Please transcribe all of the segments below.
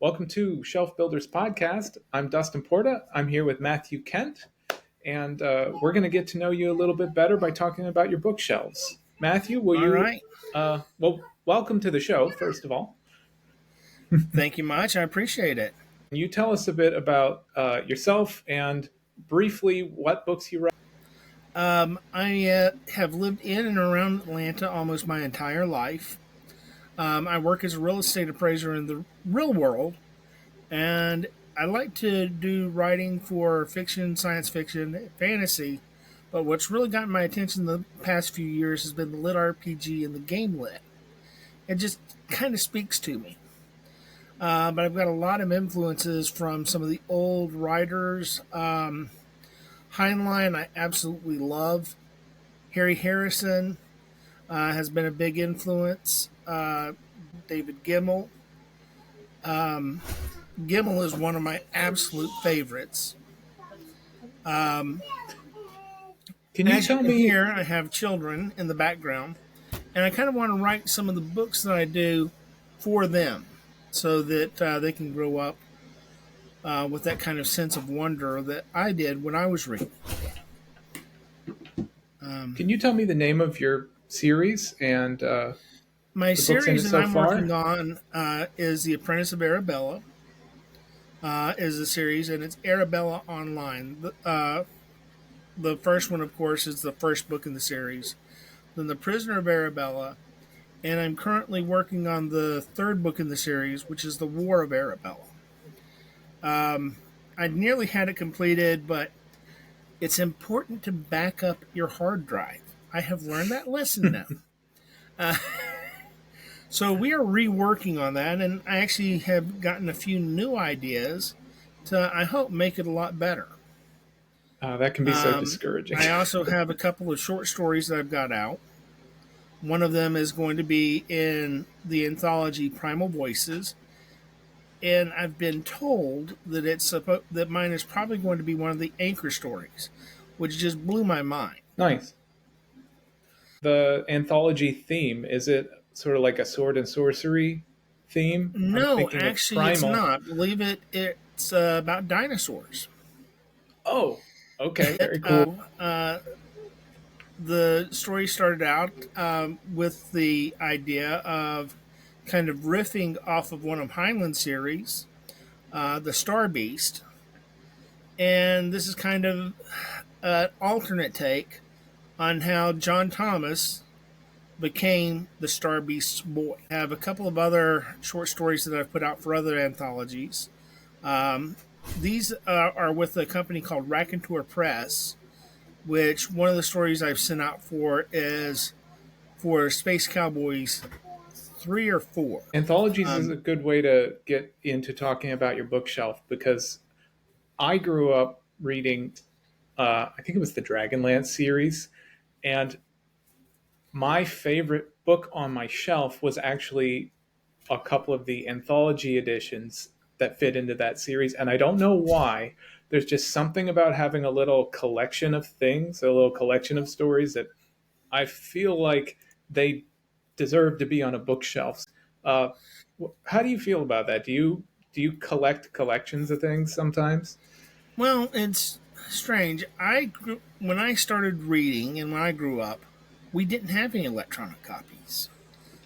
Welcome to Shelf Builders Podcast. I'm Dustin Porta. I'm here with Matthew Kent, and we're going to get to know you a little bit better by talking about your bookshelves. Matthew, will All you? right. Welcome to the show, first of all. Thank you much. I appreciate it. Can you tell us a bit about yourself and briefly what books you write? I have lived in and around Atlanta almost my entire life. I work as a real estate appraiser in the real world, and I like to do writing for fiction, science fiction, fantasy. But what's really gotten my attention the past few years has been the LitRPG and the game lit. It just kind of speaks to me. But I've got a lot of influences from some of the old writers. Heinlein, I absolutely love. Harry Harrison has been a big influence. David Gemmell. Gemmell is one of my absolute favorites. Can you As you tell can me? hear, I have children in the background, and I kind of want to write some of the books that I do for them so that they can grow up with that kind of sense of wonder that I did when I was reading. Can you tell me the name of your series and My the books in it series that so I'm working far? on is The Apprentice of Arabella. Is a series, and it's Arabella Online. The first one, of course, is the first book in the series. Then The Prisoner of Arabella, and I'm currently working on the third book in the series, which is The War of Arabella. I nearly had it completed, but it's important to back up your hard drive. I have learned that lesson now. So we are reworking on that, and I actually have gotten a few new ideas to, I hope, make it a lot better. That can be so discouraging. I also have a couple of short stories that I've got out. One of them is going to be in the anthology Primal Voices, and I've been told that that mine is probably going to be one of the anchor stories, which just blew my mind. Nice. The anthology theme, is it sort of like a sword and sorcery theme? I'm No, thinking of actually, it's Primal. not. Believe it, it's about dinosaurs. Oh, okay, It, very cool. the story started out with the idea of kind of riffing off of one of Heinlein's series, The Star Beast. And this is kind of an alternate take on how John Thomas became the Star Beast's boy. I have a couple of other short stories that I've put out for other anthologies. These are with a company called Raconteur Press, which one of the stories I've sent out for is for Space Cowboys 3 or 4. Anthologies is a good way to get into talking about your bookshelf because I grew up reading, I think it was the Dragonlance series, and my favorite book on my shelf was actually a couple of the anthology editions that fit into that series. And I don't know why. There's just something about having a little collection of things, a little collection of stories that I feel like they deserve to be on a bookshelf. Uh, how do you feel about that? Do you collect collections of things sometimes? Well, it's strange. When I started reading and when I grew up, we didn't have any electronic copies.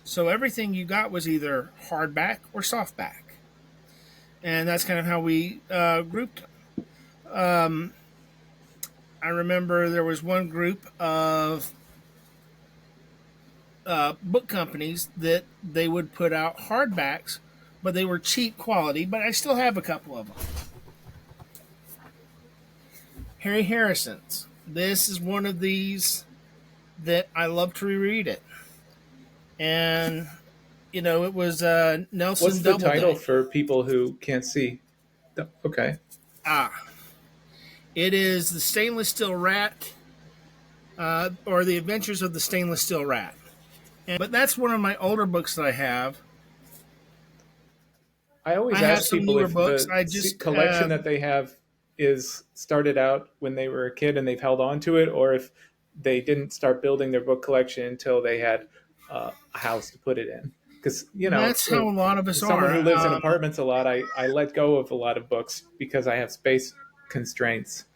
So everything you got was either hardback or softback. And that's kind of how we grouped them. I remember there was one group of book companies that they would put out hardbacks, but they were cheap quality, but I still have a couple of them. Harry Harrison's. This is one of these that I love to reread it. And, it was Nelson What's the title Doubleday. for people who can't see? Okay. Ah, it is The Stainless Steel Rat, or The Adventures of the Stainless Steel Rat. But that's one of my older books that I have. I always I have ask some people newer if books. the collection that they have is started out when they were a kid and they've held on to it, or if they didn't start building their book collection until they had a house to put it in. because That's how a lot of as us someone are. who lives in apartments a lot, I let go of a lot of books because I have space constraints,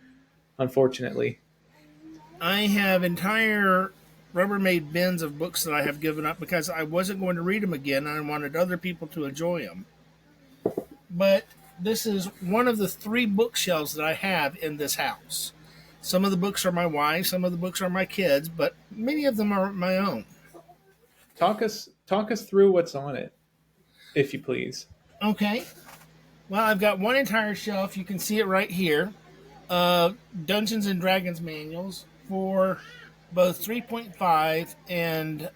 unfortunately. I have entire Rubbermaid bins of books that I have given up because I wasn't going to read them again. And I wanted other people to enjoy them. But this is one of the three bookshelves that I have in this house. Some of the books are my wife's, some of the books are my kids, but many of them are my own. Talk us through what's on it, if you please. Okay. Well, I've got one entire shelf. You can see it right here. Dungeons and Dragons manuals for both 3.5 and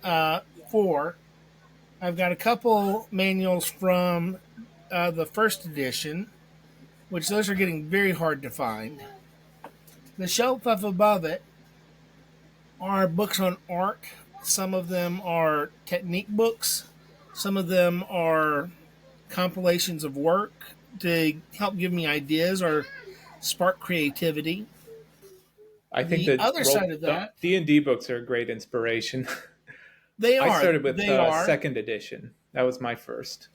4. I've got a couple manuals from the first edition, which those are getting very hard to find. The shelf up above it are books on art. Some of them are technique books. Some of them are compilations of work to help give me ideas or spark creativity. I think The that other side of that, D&D books are a great inspiration. they I are. started with They are. second edition. That was my first.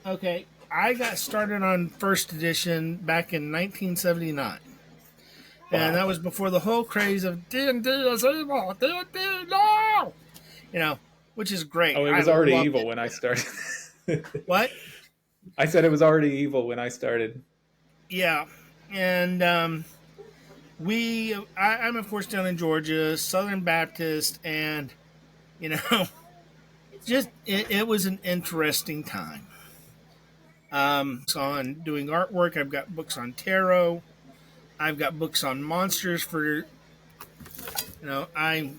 Okay. I got started on first edition back in 1979. And Wow. that was before the whole craze of D&D is evil, D&D, no! You know, which is great. Oh, it I was already loved evil it. when I started. What? I said it was already evil when I started. Yeah. And I'm of course down in Georgia, Southern Baptist, and, you know, it was an interesting time. So on doing artwork, I've got books on tarot. I've got books on monsters for, I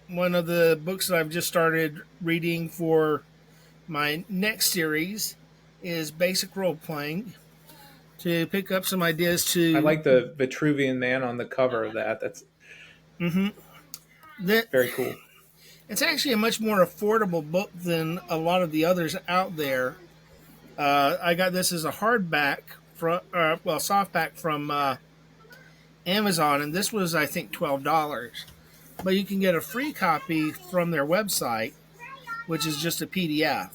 one of the books that I've just started reading for my next series is basic role playing to pick up some ideas I to like the Vitruvian Man on the cover of that. That's that very cool. it's actually a much more affordable book than a lot of the others out there. I got this as a hardback from softback from Amazon, and this was I think $12. But you can get a free copy from their website, which is just a PDF.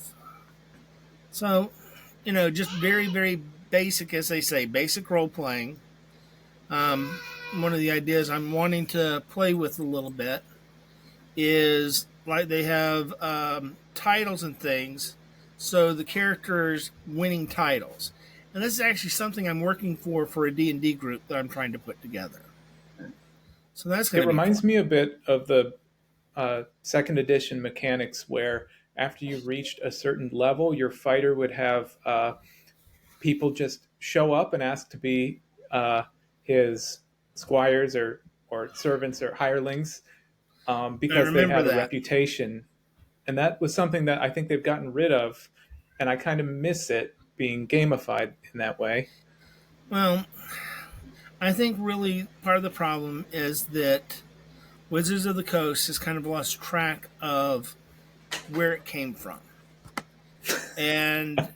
So, just very, very basic, as they say, basic role playing. One of the ideas I'm wanting to play with a little bit is like they have titles and things, so the characters winning titles. And this is actually something I'm working for a D&D group that I'm trying to put together. So that's going It to be fun. reminds me a bit of the second edition mechanics where after you reached a certain level, your fighter would have people just show up and ask to be his squires or servants or hirelings I because they remember had a that. reputation. And that was something that I think they've gotten rid of. And I kind of miss it being gamified in that way. Well, I think really part of the problem is that Wizards of the Coast has kind of lost track of where it came from. And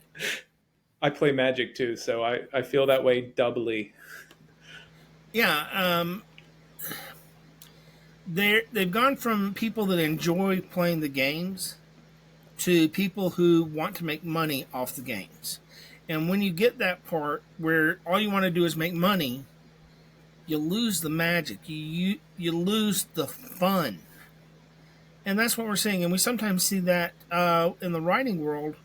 I play Magic too, so I feel that way doubly. yeah, they've gone from people that enjoy playing the games to people who want to make money off the games. And when you get that part where all you want to do is make money, you lose the magic. You lose the fun. And that's what we're seeing. And we sometimes see that in the writing world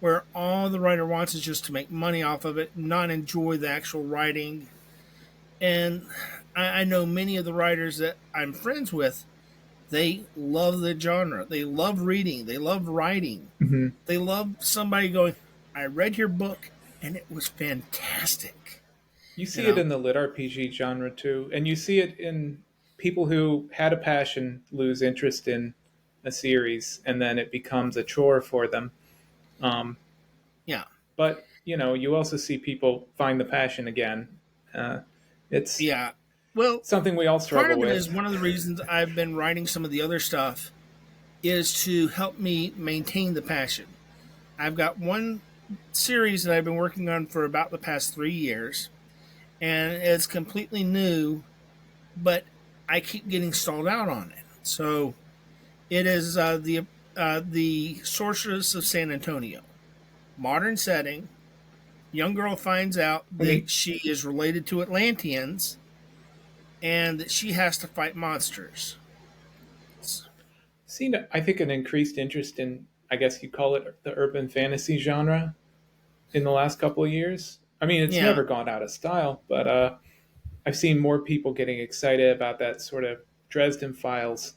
where all the writer wants is just to make money off of it, not enjoy the actual writing. And I know many of the writers that I'm friends with, they love the genre. They love reading. They love writing. Mm-hmm. They love somebody going, I read your book and it was fantastic. You You see it know, in the lit RPG genre too, and you see it in people who had a passion lose interest in a series, and then it becomes a chore for them. Um, yeah, but you also see people find the passion again. Uh, it's yeah. Well, something we all part struggle of it with. is one of the reasons I've been writing some of the other stuff is to help me maintain the passion. I've got one series that I've been working on for about the past 3 years, and it's completely new, but I keep getting stalled out on it. So it is The Sorceress of San Antonio. Modern setting. Young girl finds out I that mean, she is related to Atlanteans and that she has to fight monsters. seen, I think, an increased interest in, I guess you'd call it the urban fantasy genre in the last couple of years. I mean, it's Yeah. never gone out of style, but I've seen more people getting excited about that sort of Dresden Files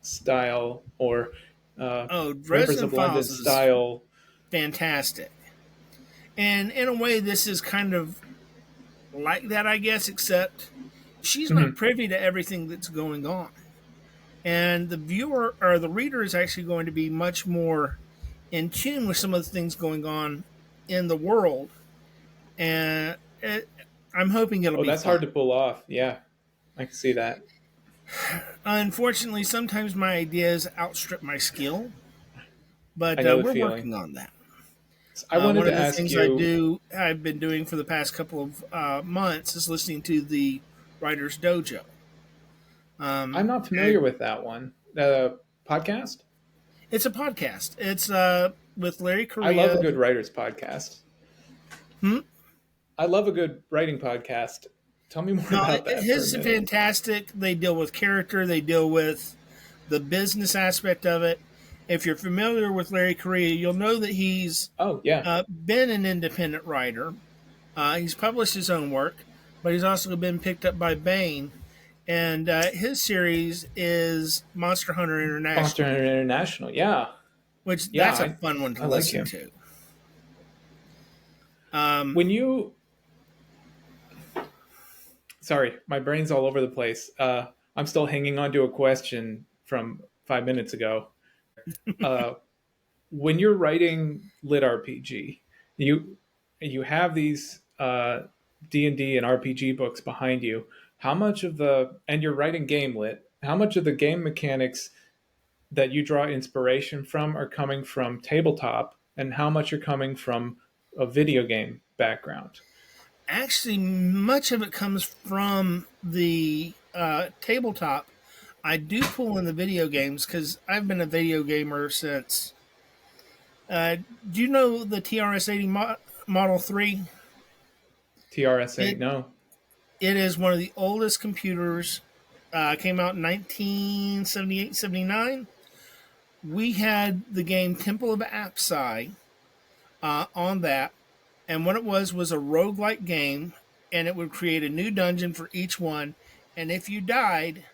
style or uh, Oh, Whimpers Dresden of London Files is style. fantastic. And in a way, this is kind of like that, I guess, except she's not Mhm. privy to everything that's going on. And the viewer or the reader is actually going to be much more in tune with some of the things going on in the world. And I'm hoping it'll Oh, be that's hard fun. to pull off. Yeah, I can see that. Unfortunately, sometimes my ideas outstrip my skill, I but know the we're feeling. working on that. I wanted One to of the ask things you. I've been doing for the past couple of months is listening to the Writer's Dojo. I'm Um, not familiar and with that one. Podcast. it's a podcast. It's with Larry I love a Correa. good writers podcast. Hmm? I love a good writing podcast. Tell me more No, about that for a his is minute. fantastic. They deal with character. They deal with the business aspect of it. If you're familiar with Larry Correa, you'll know that he's Oh yeah, been an independent writer. He's published his own work, but he's also been picked up by Bain. And his series is Monster Hunter Monster International, Hunter International. Yeah, which yeah, that's a fun one to I like listen him. to. Um, When you, sorry, my brain's all over the place. I'm still hanging on to a question from 5 minutes ago. Uh, when you're writing LitRPG, you have these D&D and RPG books behind you. How much of the and you're writing game lit? How much of the game mechanics that you draw inspiration from are coming from tabletop, and how much are coming from a video game background? Actually, much of it comes from the tabletop. I do pull in the video games because I've been a video gamer since. Do you know the TRS-80 Model 3? TRS-8, It no. it is one of the oldest computers. Came out in 1978, 79. We had the game Temple of Apsi on that, and what it was a roguelike game, and it would create a new dungeon for each one. And if you died,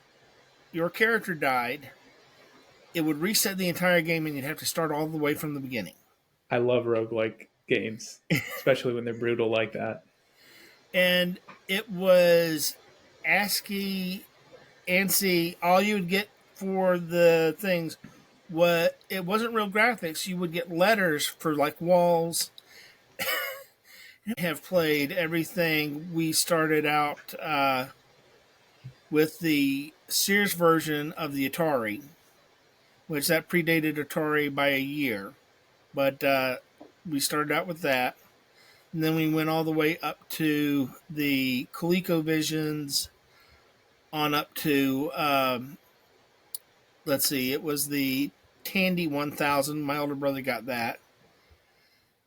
your character died, it would reset the entire game, and you'd have to start all the way from the beginning. I love roguelike games, especially when they're brutal like that. And it was ASCII, ANSI. All you would get for the things, what it wasn't real graphics. You would get letters for like walls. Have played everything. We started out with the Sears version of the Atari, which that predated Atari by a year. But we started out with that. And then we went all the way up to the ColecoVisions, on up to, let's see, it was the Tandy 1000. My older brother got that.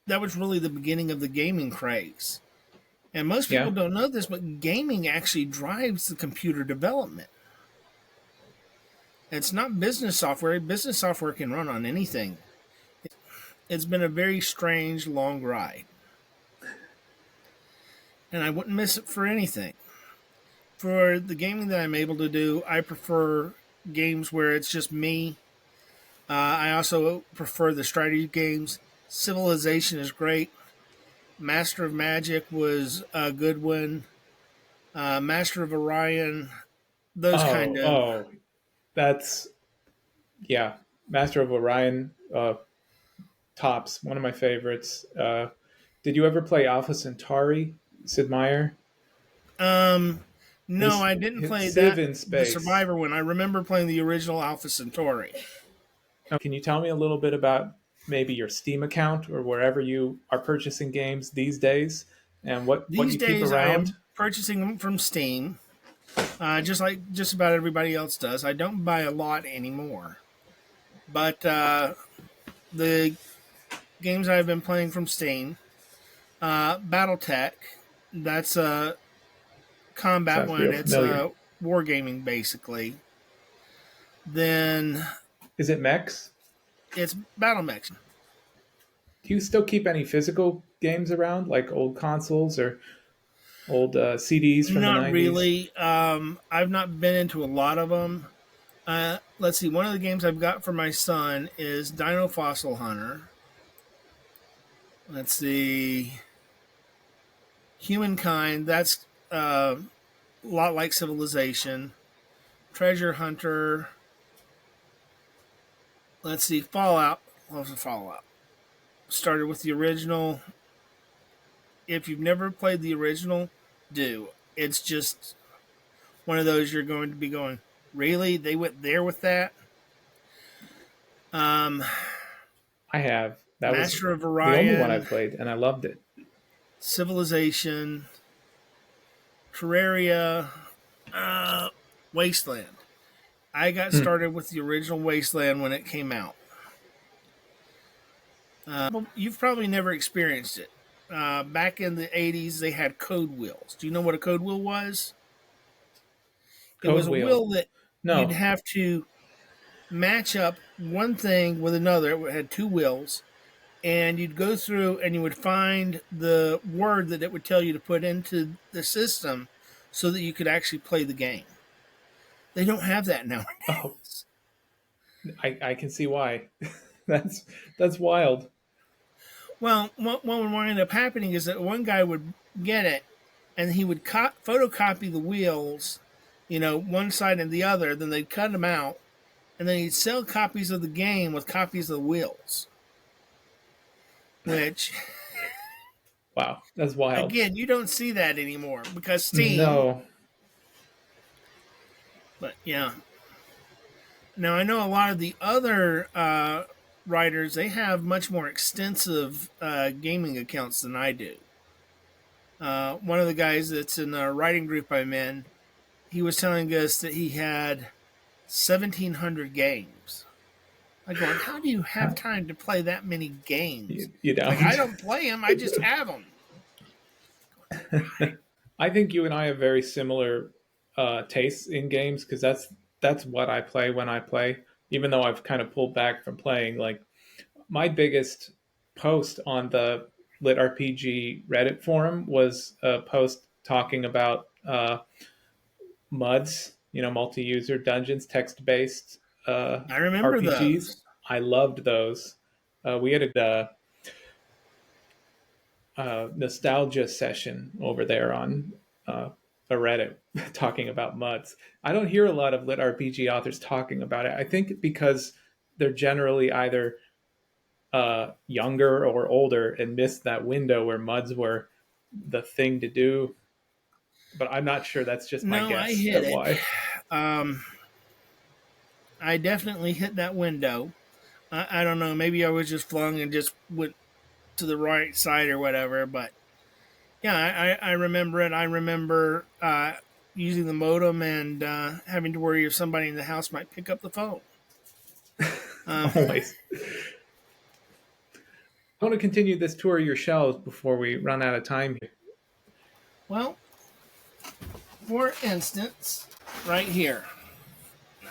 That was really the beginning of the gaming craze. And most people Yeah, don't know this, but gaming actually drives the computer development. It's not business software. Business software can run on anything. It's been a very strange, long ride. And I wouldn't miss it for anything. For the gaming that I'm able to do, I prefer games where it's just me. I also prefer the strategy games. Civilization is great. Master of Magic was a good one. Master of Orion, those kind oh, of. oh, that's yeah. Master of Orion, tops, one of my favorites. Did you ever play Alpha Centauri, Sid Meier? Um, no, His, I didn't his play Civ that. in The space. Survivor one. I remember playing the original Alpha Centauri. Can you tell me a little bit about maybe your Steam account or wherever you are purchasing games these days, and what These you keep days, I around? am purchasing them from Steam, just like just about everybody else does. I don't buy a lot anymore. But the games I've been playing from Steam, BattleTech, that's a combat Sounds one. real It's familiar. wargaming basically. Then Is it mechs? it's Battle Mech. Do you still keep any physical games around, like old consoles or old CDs from the Not 90s? really. I've not been into a lot of them. Let's see. One of the games I've got for my son is Dino Fossil Hunter. Let's see. Humankind. That's a lot like Civilization. Treasure Hunter. Let's see. Fallout. What was the Fallout? Started with the original. If you've never played the original, do. It's just one of those you're going to be going, really? They went there with that? Um, I have. That was Master of the only one I Orion, played, and I loved it. Civilization, Terraria, Wasteland. I got Hmm. started with the original Wasteland when it came out. You've probably never experienced it. Back in the 80s, they had code wheels. Do you know what a code wheel was? It Code was a Wheel. wheel that you'd No. have to match up one thing with another. It had two wheels, and you'd go through and you would find the word that it would tell you to put into the system so that you could actually play the game. They don't have that now. Oh, I can see why. that's that's wild. Well, what would wind up happening is that one guy would get it and he would photocopy the wheels, one side and the other. Then they'd cut them out, and then he'd sell copies of the game with copies of the wheels. Which, Wow, that's wild. again, you don't see that anymore because Steam. No. But yeah, now I know a lot of the other writers. They have much more extensive gaming accounts than I do. One of the guys that's in the writing group I'm in, he was telling us that he had 1,700 games. I go, how do you have time to play that many games? You He's like, don't. I don't play them, I just have them. I think you and I have very similar tastes in games because that's what I play when I play. Even though I've kind of pulled back from playing, like my biggest post on the LitRPG Reddit forum was a post talking about MUDs, multi-user dungeons, text-based I remember RPGs. those. I loved those. We had a nostalgia session over there on a Reddit talking about MUDs. I don't hear a lot of lit RPG authors talking about it. I think because they're generally either younger or older and missed that window where MUDs were the thing to do. But I'm not sure. That's just my No, I guess hit at it. why. Um, I definitely hit that window. I don't know. Maybe I was just flung and just went to the right side or whatever. But yeah, I remember it. I remember using the modem and having to worry if somebody in the house might pick up the phone. Um, Always. I want to continue this tour of your shelves before we run out of time here. well, for instance, right here,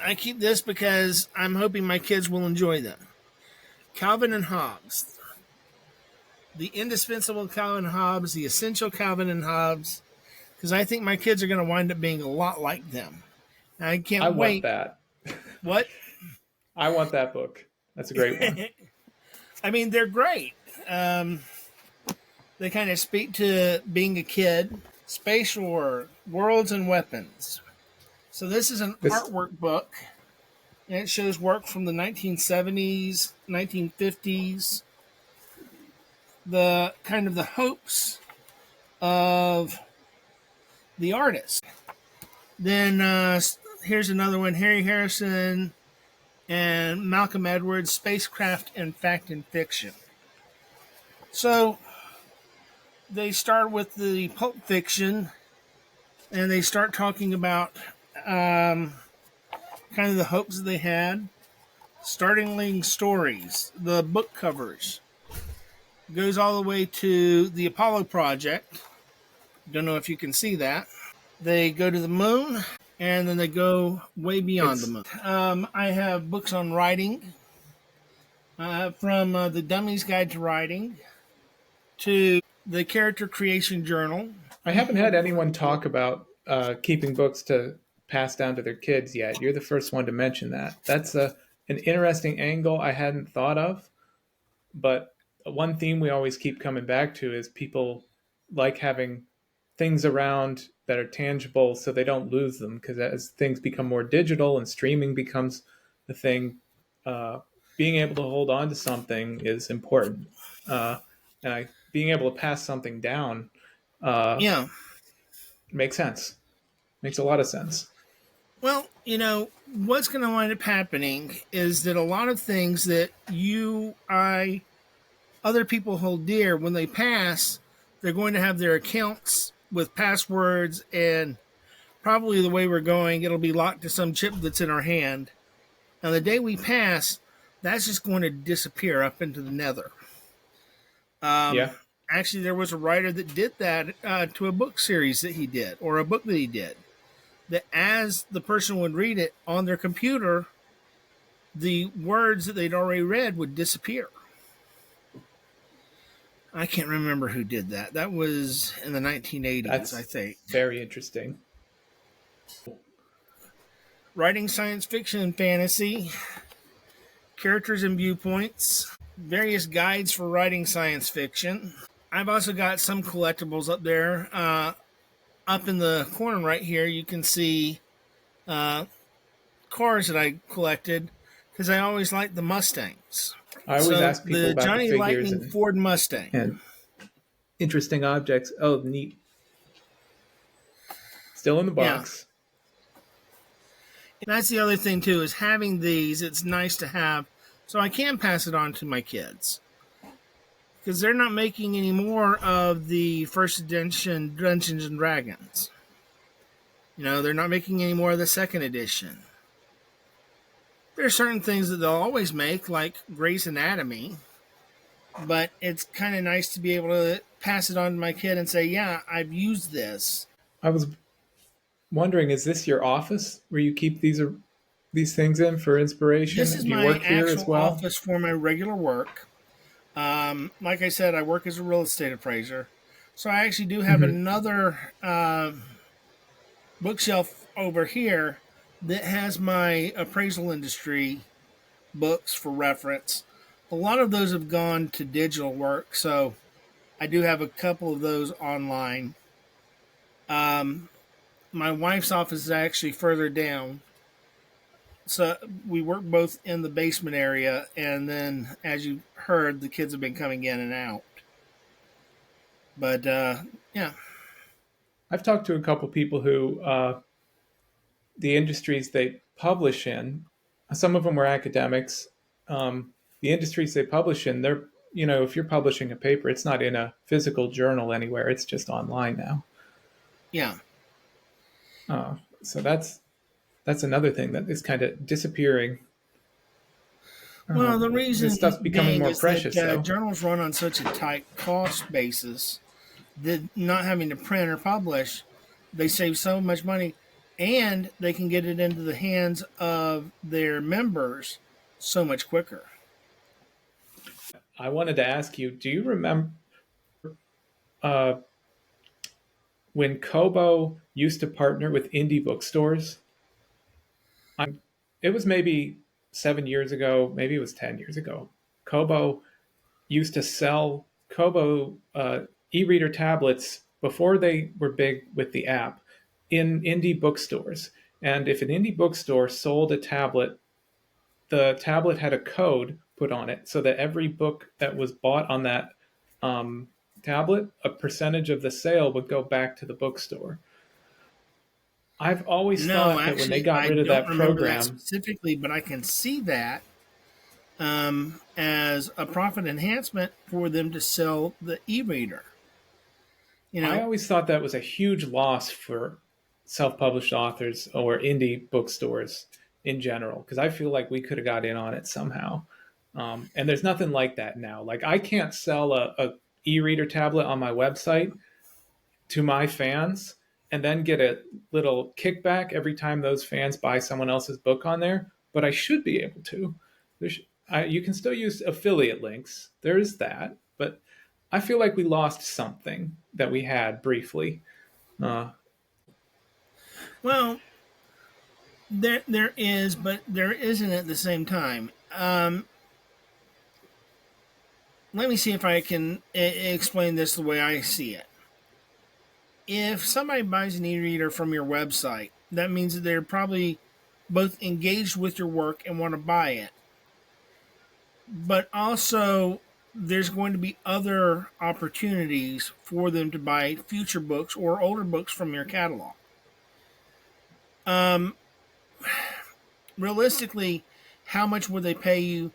I keep this because I'm hoping my kids will enjoy them. Calvin and Hobbes, the indispensable Calvin and Hobbes, the essential Calvin and Hobbes, because I think my kids are going to wind up being a lot like them. I I can't want wait. that. What? I want that book. That's a great one. I mean, they're great. They kind of speak to being a kid. Space War, Worlds and Weapons. So this is an This artwork book, and it shows work from the 1970s, 1950s, the kind of the hopes of the artist. Then here's another one: Harry Harrison and Malcolm Edwards, Spacecraft and Fact and Fiction. So they start with the Pulp Fiction, and they start talking about kind of the hopes that they had. startling stories, the book covers. Goes all the way to the Apollo project. Don't know if you can see that. They go to the moon, and then they go way beyond the It's moon. I have books on writing, from the Dummy's Guide to Writing to the Character Creation Journal. I haven't had anyone talk about keeping books to pass down to their kids yet. You're the first one to mention that. That's an interesting angle I hadn't thought of. But one theme we always keep coming back to is people like having things around that are tangible so they don't lose them. Because as things become more digital and streaming becomes the thing, uh, being able to hold on to something is important. Being able to pass something down uh, Yeah. makes sense. Makes a lot of sense. Well, what's going to wind up happening is that a lot of things that you, I, other people hold dear, when they pass, they're going to have their accounts with passwords, and probably the way we're going, it'll be locked to some chip that's in our hand. Now, the day we pass, that's just going to disappear up into the nether. Yeah. Actually, there was a writer that did that to a book series that he did, or a book that he did. That as the person would read it on their computer, the words that they'd already read would disappear. I can't remember who did that. That was in the 1980s, I That's think. very interesting. Writing science fiction and fantasy, characters and viewpoints, various guides for writing science fiction. I've also got some collectibles up there. Up in the corner right here, you can see uh, cars that I collected because I always liked the Mustangs. I always So ask people the about the Johnny figures Lightning Ford Mustang. and interesting objects. Oh, neat. Still in the Yeah. box. And that's the other thing too, is having these, it's nice to have so I can pass it on to my kids. Because they're not making any more of the first edition Dungeons and Dragons. They're not making any more of the second edition. There are certain things that they'll always make, like Grey's Anatomy, but it's kind of nice to be able to pass it on to my kid and say, yeah, I've used this. I was wondering, is this your office where you keep these things in for This inspiration? is Do you my work here as actual well? office for my regular work. Like I said, I work as a real estate appraiser. So I actually do have Mm-hmm. another bookshelf over here that has my appraisal industry books for reference. A lot of those have gone to digital work, so I do have a couple of those online. Um, my wife's office is actually further down, so we work both in the basement area, and then as you heard, the kids have been coming in and out. But yeah, I've talked to a couple people who the industries they publish in. Some of them were academics. The industries they publish in, they're if you're publishing a paper, it's not in a physical journal anywhere. It's just online now. yeah. So that's another thing that is kind of disappearing. Well, the This reason stuff's becoming being more is that precious, though. journals run on such a tight cost basis that not having to print or publish, they save so much money, and they can get it into the hands of their members so much quicker. I wanted to ask you, do you remember uh, when Kobo used to partner with indie bookstores? It was maybe 7 years ago, maybe it was 10 years ago. Kobo used to sell Kobo e-reader tablets before they were big with the app in indie bookstores. And if an indie bookstore sold a tablet, the tablet had a code put on it so that every book that was bought on that um, tablet, a percentage of the sale would go back to the bookstore. I've always No, thought that when they actually, got I rid of don't that remember that program, specifically, but I can see that as a profit enhancement for them to sell the e-reader. You I know, always thought that was a huge loss for self published authors or indie bookstores in general, because I feel like we could have got in on it somehow. And there's nothing like that now. Like I can't sell a e-reader tablet on my website to my fans and then get a little kickback every time those fans buy someone else's book on there, but I should be able to. You can still use affiliate links. There is that, but I feel like we lost something that we had briefly. Uh, Well, there is, but there isn't at the same time. Let me see if I can explain this the way I see it. If somebody buys an e-reader from your website, that means that they're probably both engaged with your work and want to buy it. But also, there's going to be other opportunities for them to buy future books or older books from your catalog. Um, Realistically, how much would they pay you?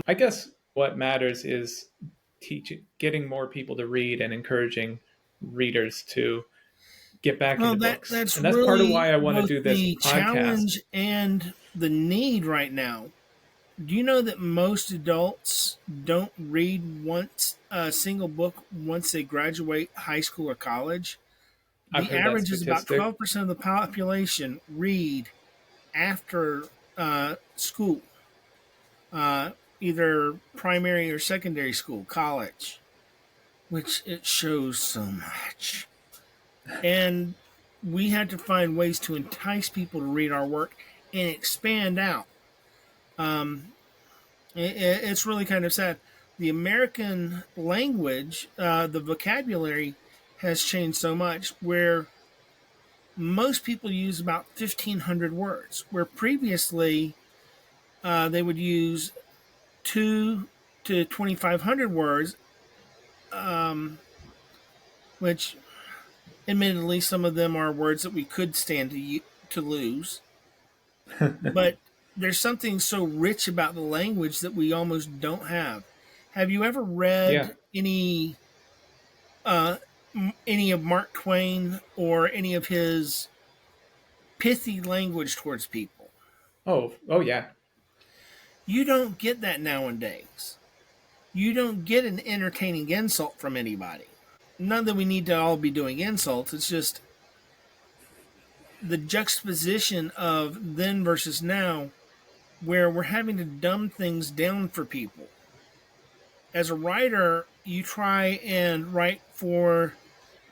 I guess what matters is teaching, getting more people to read and encouraging readers to get back Well, into books. that's And that's part of really why I want to both do this the podcast. challenge and the need right now. Do you know that most adults don't read once a single book once they graduate high school or college? I've The heard that average is about statistic. 12% of the population read after school, uh, either primary or secondary school, college, which it shows so much. And we had to find ways to entice people to read our work and expand out. Um, it's really kind of sad. The American language, the vocabulary has changed so much where most people use about 1,500 words, where previously they would use 2 to 2,500 words, um, which admittedly some of them are words that we could stand to lose. But there's something so rich about the language that we almost don't have. Have you ever Yeah. read uh, any of Mark Twain or any of his pithy language towards people? Oh yeah. You don't get that nowadays. You don't get an entertaining insult from anybody. Not that we need to all be doing insults. It's just the juxtaposition of then versus now, where we're having to dumb things down for people. As a writer, you try and write for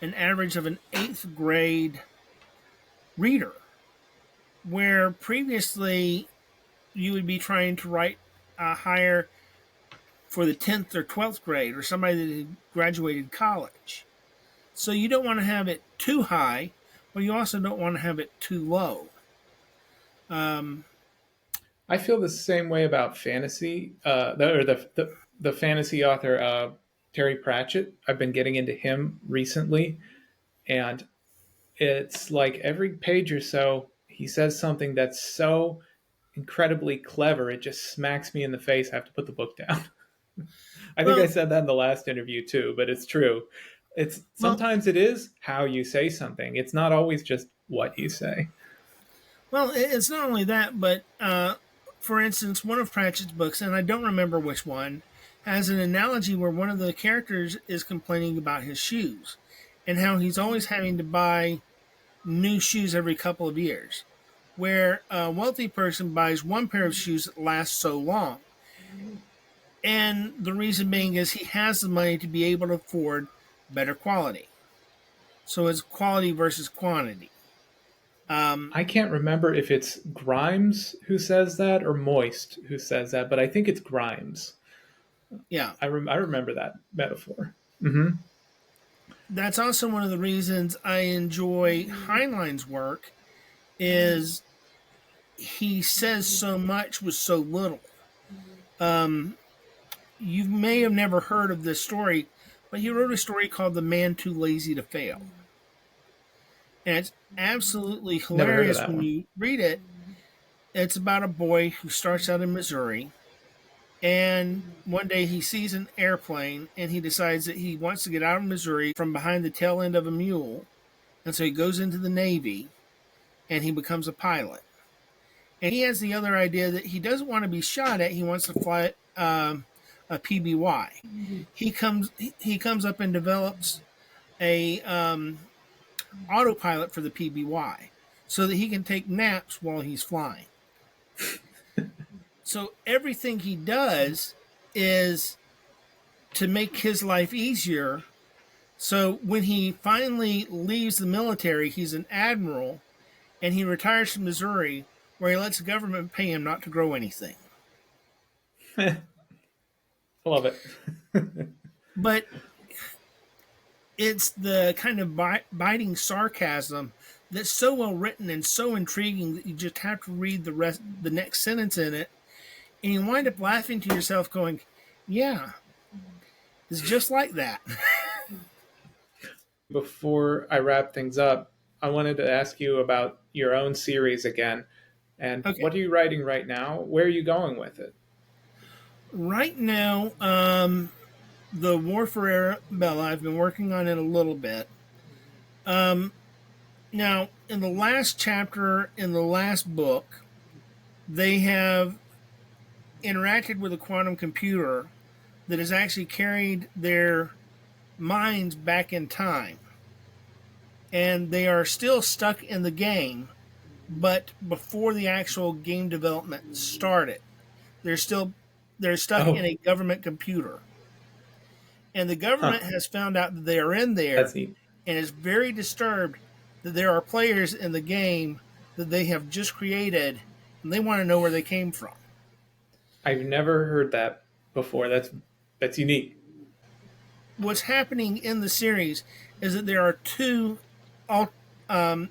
an average of an eighth grade reader, where previously you would be trying to write higher for the 10th or 12th grade or somebody that had graduated college. So you don't want to have it too high, but you also don't want to have it too low. Um, I feel the same way about fantasy. The fantasy author Terry Pratchett. I've been getting into him recently, and it's like every page or so he says something that's so incredibly clever it just smacks me in the face. I have to put the book down. I think I well, said that in the last interview too, but it's true. It's well, sometimes it is how you say something. It's not always just what you say. well. It's not only that, but for instance, one of Pratchett's books, and I don't remember which one, has an analogy where one of the characters is complaining about his shoes and how he's always having to buy new shoes every couple of years. Where a wealthy person buys one pair of shoes that lasts so long. And the reason being is he has the money to be able to afford better quality. So it's quality versus quantity. Um, I can't remember if it's Grimes who says that or Moist who says that, but I think it's Grimes. yeah, I remember that metaphor. Hmm. that's also one of the reasons I enjoy Heinlein's work is he says so much with so little. Um, you may have never heard of this story, but he wrote a story called The Man Too Lazy to Fail. And it's absolutely Never heard of hilarious that when one. you read it. It's about a boy who starts out in Missouri, and one day he sees an airplane and he decides that he wants to get out of Missouri from behind the tail end of a mule. And so he goes into the Navy and he becomes a pilot. And he has the other idea that he doesn't want to be shot at. He wants to fly a PBY. He comes up and develops a autopilot for the PBY so that he can take naps while he's flying. So everything he does is to make his life easier. So when he finally leaves the military, he's an admiral and he retires from Missouri, where he lets the government pay him not to grow anything. I love it. But it's the kind of biting sarcasm that's so well written and so intriguing that you just have to read the next sentence in it, and you wind up laughing to yourself, going, "Yeah, it's just like that." Before I wrap things up, I wanted to ask you about your own series again. And Okay, what are you writing right now? Where are you going with it? right now, the War for Arabella, I've been working on it a little bit. Um, Now, in the last chapter in the last book, they have interacted with a quantum computer that has actually carried their minds back in time. And they are still stuck in the game, but before the actual game development started, they're still they're stuck in Oh, a government computer. And the huh. government has found out that they are in That's there neat. and is very disturbed that there are players in the game that they have just created and they want to know where they came from. I've never heard that before. That's unique. What's happening in the series is that there are two um,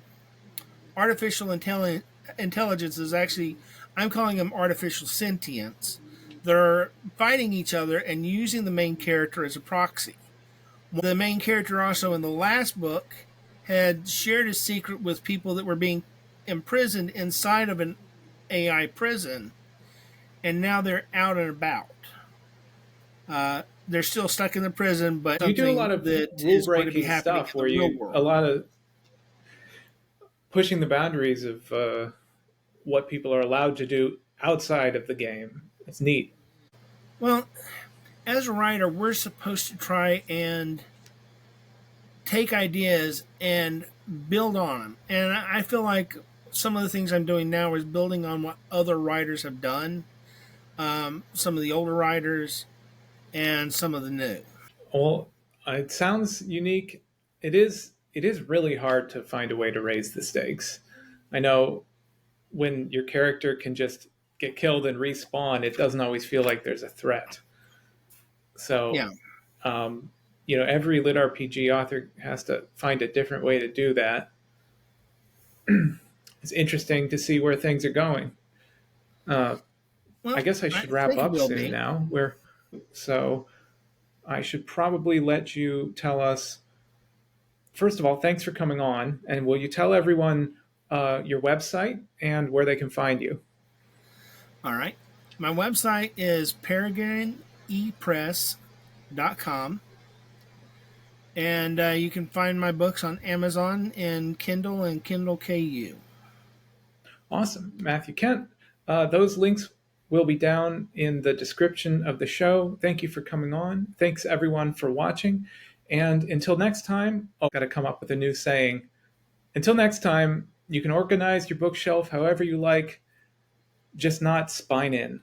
artificial intelligences. Actually, I'm calling them artificial sentience. They're fighting each other and using the main character as a proxy. The main character also in the last book had shared a secret with people that were being imprisoned inside of an AI prison, and now they're out and about. They're still stuck in the prison, but You do a lot something of that rule is going to be breaking happening stuff in where the real you a world. lot of pushing the boundaries of what people are allowed to do outside of the game. It's neat. Well, as a writer, we're supposed to try and take ideas and build on them. And I feel like some of the things I'm doing now is building on what other writers have done, some of the older writers and some of the new. Well, it sounds unique. It is really hard to find a way to raise the stakes. I know when your character can just get killed and respawn, it doesn't always feel like there's a threat. So, Yeah. um, every lit RPG author has to find a different way to do that. It's interesting to see where things are going. Uh, I Well, guess I I should wrap think it up will soon be. now. So I should probably let you tell us. First of all, thanks for coming on, and will you tell everyone your website and where they can find you? All right. My website is paragonepress.com. And you can find my books on Amazon and Kindle KU. Awesome, Matthew Kent. Those links will be down in the description of the show. Thank you for coming on. Thanks everyone for watching. And until next time, I've got to come up with a new saying. Until next time, you can organize your bookshelf however you like, just not spine in.